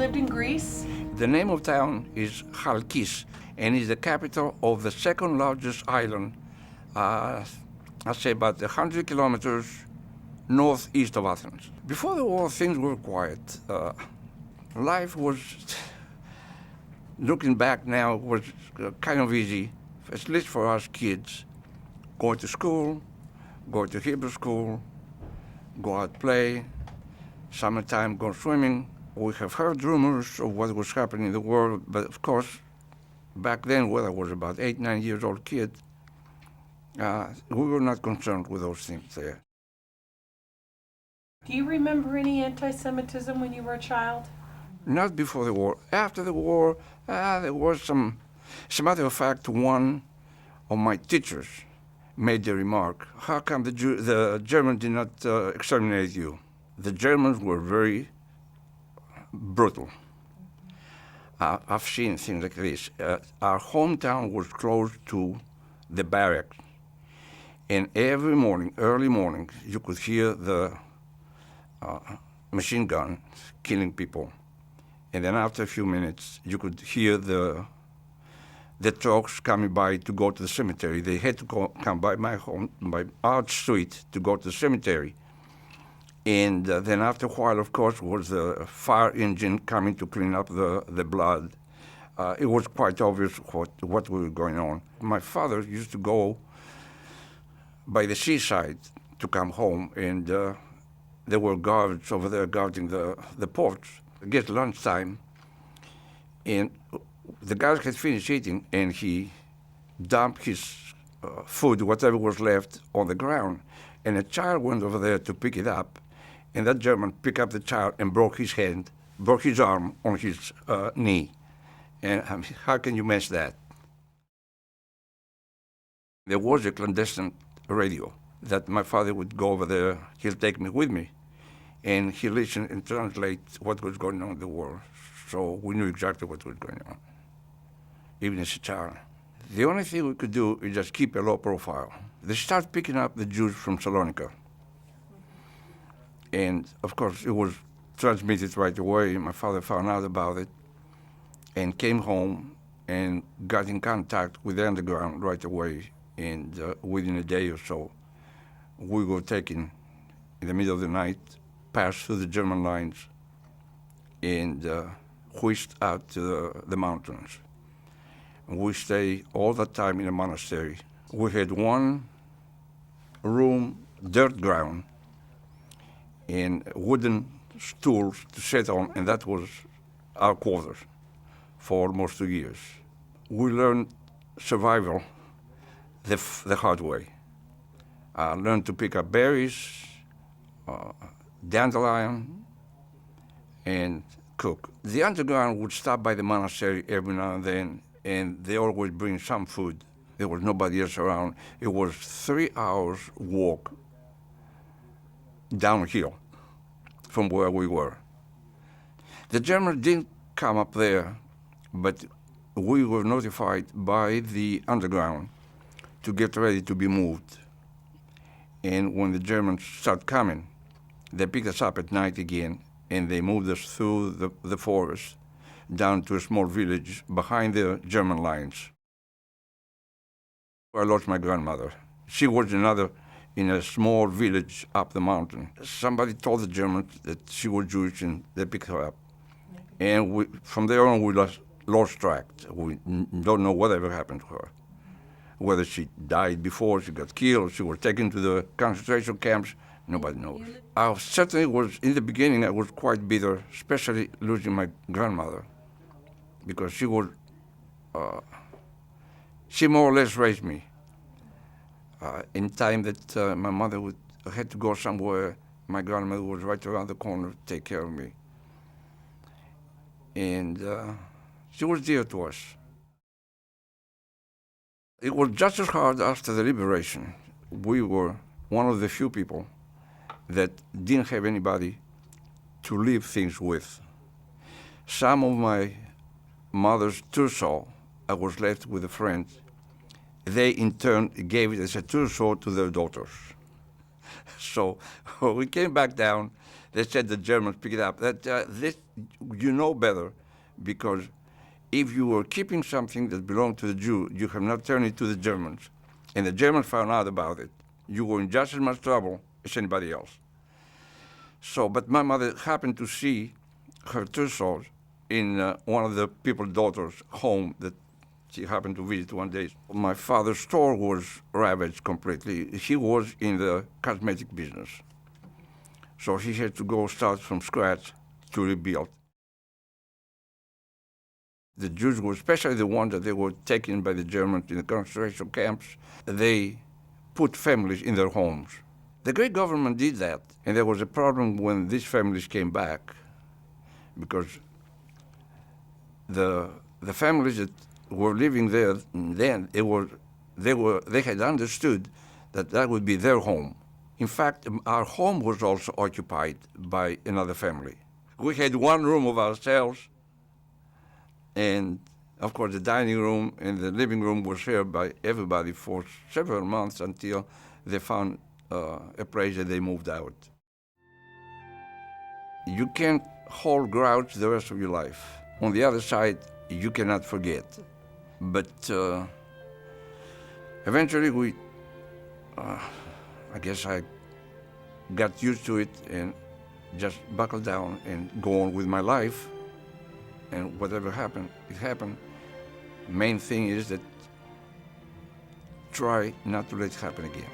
lived in Greece? The name of town is Chalkis, and is the capital of the second largest island, I'd say about 100 kilometers northeast of Athens. Before the war, things were quiet. Life was, looking back now, was kind of easy, at least for us kids. Going to school, going to Hebrew school, go out play, summertime go swimming. We have heard rumors of what was happening in the world, but of course, back then, when I was about 8, 9 years old kid, we were not concerned with those things there. Do you remember any anti-Semitism when you were a child? Not before the war. After the war, there was some. As a matter of fact, one of my teachers made the remark, how come the Germans did not exterminate you? The Germans were very brutal. I've seen things like this. Our hometown was close to the barracks. And every morning, early morning, you could hear the machine gun killing people. And then after a few minutes, you could hear the trucks coming by to go to the cemetery. They had to come by my home, by our street, to go to the cemetery. And then after a while, of course, was the fire engine coming to clean up the blood. It was quite obvious what was going on. My father used to go by the seaside to come home, and there were guards over there guarding the porch. It gets lunchtime, and the guys had finished eating, and he dumped his food, whatever was left, on the ground. And a child went over there to pick it up, and that German picked up the child and broke his arm on his knee. And I mean, how can you mess that? There was a clandestine radio that my father would go over there, he'll take me with me, and he'll listen and translate what was going on in the world. So we knew exactly what was going on, even as a child. The only thing we could do is just keep a low profile. They started picking up the Jews from Salonika. And of course, it was transmitted right away. My father found out about it and came home and got in contact with the underground right away. And within a day or so, we were taken in the middle of the night, passed through the German lines, and whisked out to the mountains. We stayed all the time in a monastery. We had one room, dirt ground, and wooden stools to sit on, and that was our quarters for almost 2 years. We learned survival the hard way. I learned to pick up berries, dandelion, and cook. The underground would stop by the monastery every now and then, and they always bring some food. There was nobody else around. It was 3 hours walk downhill from where we were. The Germans didn't come up there, but we were notified by the underground to get ready to be moved. And when the Germans started coming, they picked us up at night again, and they moved us through the forest down to a small village behind the German lines. I lost my grandmother. She was in a small village up the mountain. Somebody told the Germans that she was Jewish, and they picked her up. And from there on, we lost track. We don't know whatever happened to her. Whether she died before she got killed, she was taken to the concentration camps, nobody knows. I certainly was, in the beginning, I was quite bitter, especially losing my grandmother, because she more or less raised me. In time that my mother had to go somewhere, my grandmother was right around the corner to take care of me. And she was dear to us. It was just as hard after the liberation. We were one of the few people that didn't have anybody to leave things with. Some of my mother's trousseau, I was left with a friend. They in turn gave it as a trousseau to their daughters. So we came back down. They said the Germans picked it up. That this you know better, because if you were keeping something that belonged to the Jew, you have not turned it to the Germans, and the Germans found out about it. You were in just as much trouble as anybody else. So, but my mother happened to see her trousseau in one of the people's daughters' home that she happened to visit one day. My father's store was ravaged completely. He was in the cosmetic business. So he had to go start from scratch to rebuild. The Jews were, especially the ones that they were taken by the Germans in the concentration camps, they put families in their homes. The Greek government did that, and there was a problem when these families came back, because the families that were living there then, they had understood that that would be their home. In fact, our home was also occupied by another family. We had one room of ourselves, and of course the dining room and the living room was shared by everybody for several months until they found a place that they moved out. You can't hold grudge the rest of your life. On the other side, you cannot forget. But eventually I guess I got used to it and just buckled down and go on with my life. And whatever happened, it happened. Main thing is that try not to let it happen again.